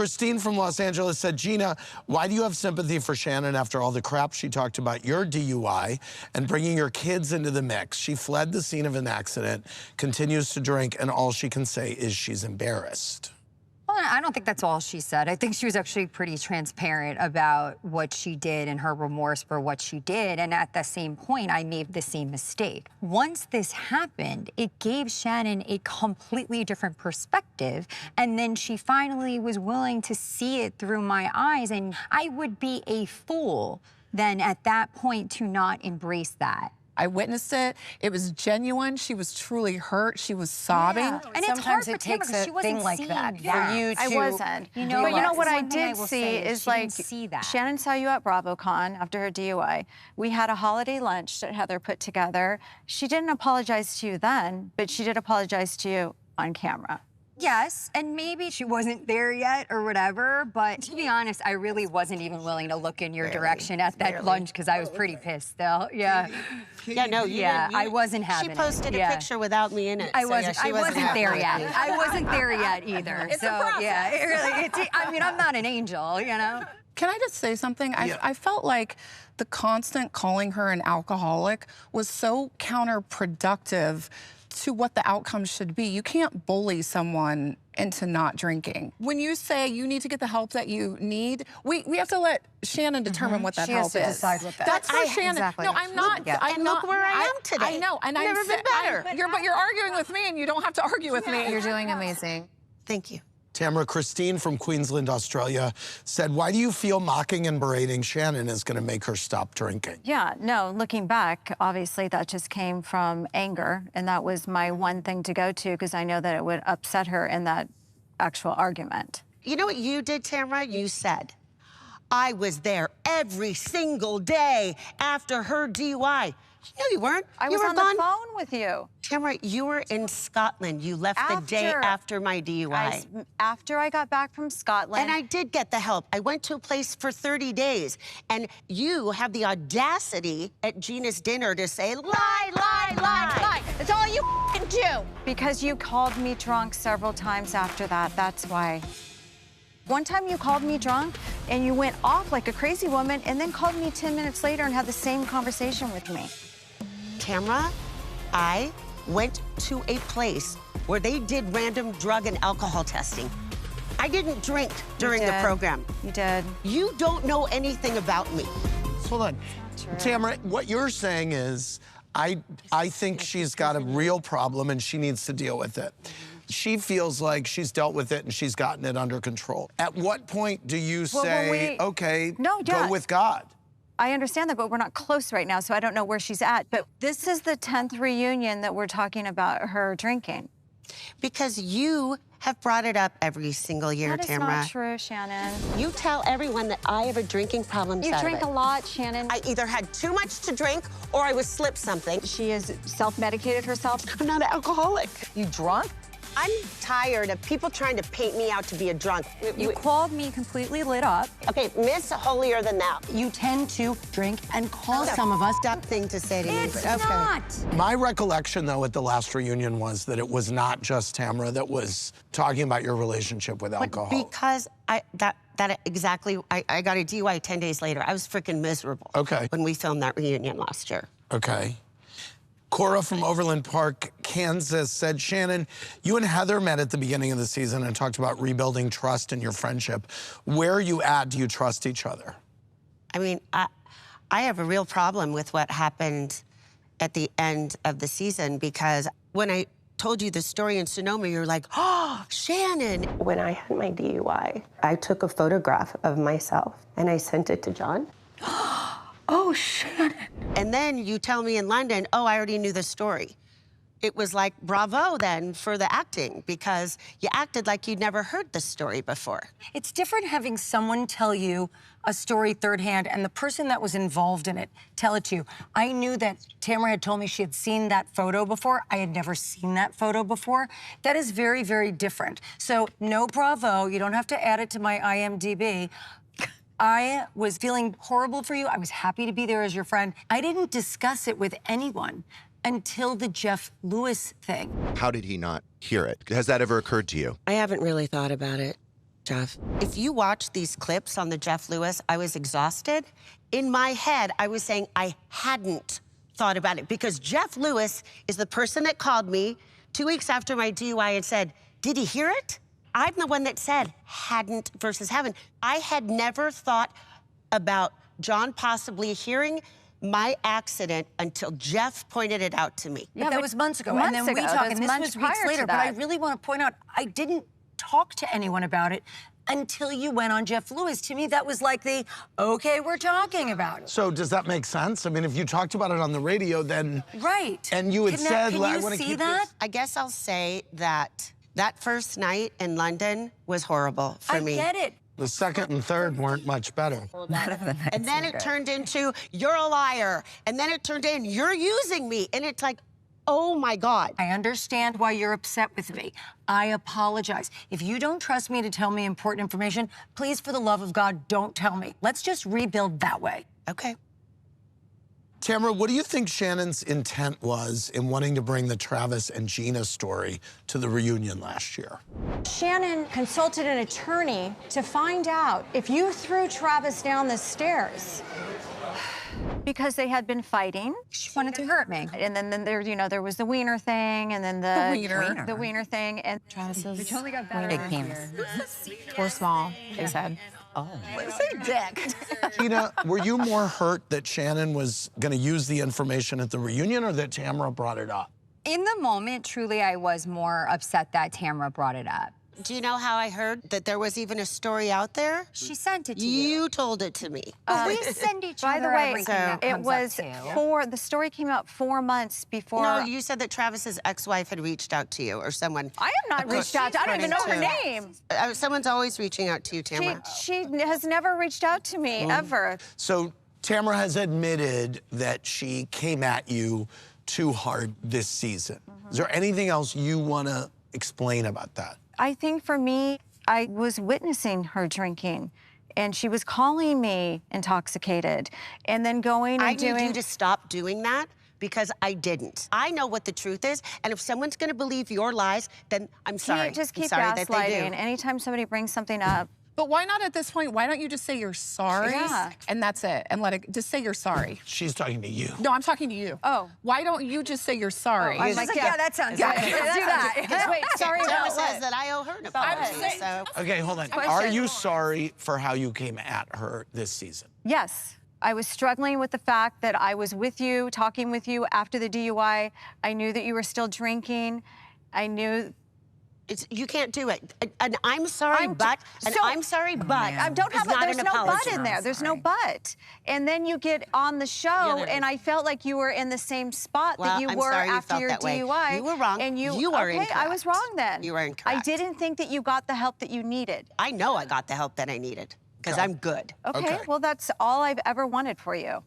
Christine from Los Angeles said, Gina, why do you have sympathy for Shannon after all the crap she talked about your DUI and bringing your kids into the mix? She fled the scene of an accident, continues to drink, and all she can say is she's embarrassed. Well, I don't think that's all she said. I think she was actually pretty transparent about what she did and her remorse for what she did. And at the same point, I made the same mistake. Once this happened, it gave Shannon a completely different perspective. And then she finally was willing to see it through my eyes. And I would be a fool then at that point to not embrace that. I witnessed it. It was genuine. She was truly hurt. She was sobbing. Yeah. And it's hard for Tamra because she wasn't like that for you to. I wasn't. You know, but you know what I one thing did will see say is she like didn't see that. Shannon saw you at BravoCon after her DUI. We had a holiday lunch that Heather put together. She didn't apologize to you then, but she did apologize to you on camera. Yes, and maybe she wasn't there yet or whatever, but to be honest, I really wasn't even willing to look in your direction at that lunch because I was pretty pissed still. Yeah. Yeah, no, I wasn't having it. She posted a picture without me in it. I wasn't there yet. I wasn't there yet either. It's a process. Yeah, it really, I mean, I'm not an angel, you know? Can I just say something? I felt like the constant calling her an alcoholic was so counterproductive to what the outcome should be. You can't bully someone into not drinking. When you say you need to get the help that you need, we have to let Shannon determine what that help is. She has to decide what that That's is. for Shannon. Exactly. No, I'm not. Yeah. I'm And not, look where I am today. I know, and Never been better. But you're arguing with me, and you don't have to argue with me. You're doing amazing. Thank you. Tamra, Christine from Queensland, Australia, said, why do you feel mocking and berating Shannon is going to make her stop drinking? Yeah, no, looking back, obviously that just came from anger, and that was my one thing to go to because I know that it would upset her in that actual argument. You know what you did, Tamra? You said, I was there every single day after her DUI. No, you weren't. I was on the phone with you. Tamra, you were in Scotland. You left the day after my DUI. After I got back from Scotland. And I did get the help. I went to a place for 30 days. And you have the audacity at Gina's dinner to say, lie, lie, lie, lie. That's all you do. Because you called me drunk several times after that. That's why. One time you called me drunk and you went off like a crazy woman and then called me 10 minutes later and had the same conversation with me. Tamra, I went to a place where they did random drug and alcohol testing. I didn't drink during the program. You did. You don't know anything about me. Hold on. Tamra, what you're saying is, I think she's got a real problem and she needs to deal with it. She feels like she's dealt with it and she's gotten it under control. At what point do you say, okay, go with God? I understand that, but we're not close right now, so I don't know where she's at. But this is the 10th reunion that we're talking about her drinking. Because you have brought it up every single year, That is Tamra. not true, Shannon. You tell everyone that I have a drinking problem. You drink a lot, Shannon. I either had too much to drink or I was slipped something. She has self-medicated herself. I'm not an alcoholic. You drunk? I'm tired of people trying to paint me out to be a drunk. You called me completely lit up. Okay, Miss Holier Than Thou. You tend to drink and call some of us. Dumb thing to say to me. It's not. My recollection, though, at the last reunion was that it was not just Tamra that was talking about your relationship with alcohol. Because I got a DUI 10 days later. I was freaking miserable. Okay. When we filmed that reunion last year. Okay. Cora from Overland Park, Kansas said, Shannon, you and Heather met at the beginning of the season and talked about rebuilding trust in your friendship. Where are you at? Do you trust each other? I mean, I have a real problem with what happened at the end of the season because when I told you the story in Sonoma, you're like, oh, Shannon. When I had my DUI, I took a photograph of myself and I sent it to John. Oh, Shannon. And then you tell me in London, oh, I already knew the story. It was like, bravo then for the acting because you acted like you'd never heard the story before. It's different having someone tell you a story third hand and the person that was involved in it tell it to you. I knew that Tamra had told me she had seen that photo before. I had never seen that photo before. That is very, very different. So no bravo, you don't have to add it to my IMDb. I was feeling horrible for you. I was happy to be there as your friend. I didn't discuss it with anyone until the Jeff Lewis thing. How did he not hear it? Has that ever occurred to you? I haven't really thought about it. Jeff. If you watch these clips on the Jeff Lewis, I was exhausted. In my head, I was saying I hadn't thought about it because Jeff Lewis is the person that called me 2 weeks after my DUI and said, did he hear it? I'm the one that said hadn't versus haven't. I had never thought about John possibly hearing my accident until Jeff pointed it out to me. Yeah, that was months ago. Months and then we ago. talked, and That's this was months weeks prior to later. But I that. really want to point out, I didn't talk to anyone about it until you went on Jeff Lewis. To me, that was like the, okay, we're talking about it. So does that make sense? I mean, if you talked about it on the radio, then... Right. And you had said, can I you want to see keep that? this... I guess I'll say that that first night in London was horrible for me. I get it. The second and third weren't much better. And then it turned into, you're a liar. And then it turned in, you're using me. And it's like, oh my God. I understand why you're upset with me. I apologize. If you don't trust me to tell me important information, please, for the love of God, don't tell me. Let's just rebuild that way. Okay. Tamra, what do you think Shannon's intent was in wanting to bring the Travis and Gina story to the reunion last year? Shannon consulted an attorney to find out if you threw Travis down the stairs. Because they had been fighting. She wanted to hurt me. And then there, you know, there was the wiener thing, and then the wiener thing, and Travis's totally got better big last penis. year. Or small, they said. Gina, were you more hurt that Shannon was going to use the information at the reunion or that Tamra brought it up? In the moment, truly, I was more upset that Tamra brought it up. Do you know how I heard that there was even a story out there? She sent it to you. You told it to me. We send each by other the way, everything that it comes was up to. the story came out 4 months before. No, you said that Travis's ex-wife had reached out to you or someone. I have not reached out to, I don't even know her name. Someone's always reaching out to you, Tamra. She has never reached out to me, ever. So Tamra has admitted that she came at you too hard this season. Is there anything else you want to explain about that? I think for me, I was witnessing her drinking, and she was calling me intoxicated, and then going and doing... I need you to stop doing that because I didn't. I know what the truth is, and if someone's going to believe your lies, then I'm sorry. Can't just I'm keep sorry that they gaslighting. do. Anytime somebody brings something up, But why not at this point? Why don't you just say you're sorry Yeah. and that's it, and let it just say you're sorry? She's talking to you. No, I'm talking to you. Oh. Why don't you just say you're sorry? I was like, yeah, that sounds Yeah. good. Let's do that. wait, sorry Tamra about says what? that I owe her an apology, so... Okay, hold on. Are you sorry for how you came at her this season? Yes. I was struggling with the fact that I was with you, talking with you after the DUI. I knew that you were still drinking. I knew... You can't do it. And I'm sorry, but... I'm sorry, but... I don't have is not there's an no apology. but in there. There's no but. And then you get on the show, no. and I felt like you were in the same spot Well, that you I'm were sorry you after felt your that way. DUI. You were wrong. And You are okay, I incorrect. was wrong then. You are incorrect. I didn't think that you got the help that you needed. I know I got the help that I needed because I'm good. Okay, Okay. well, that's all I've ever wanted for you.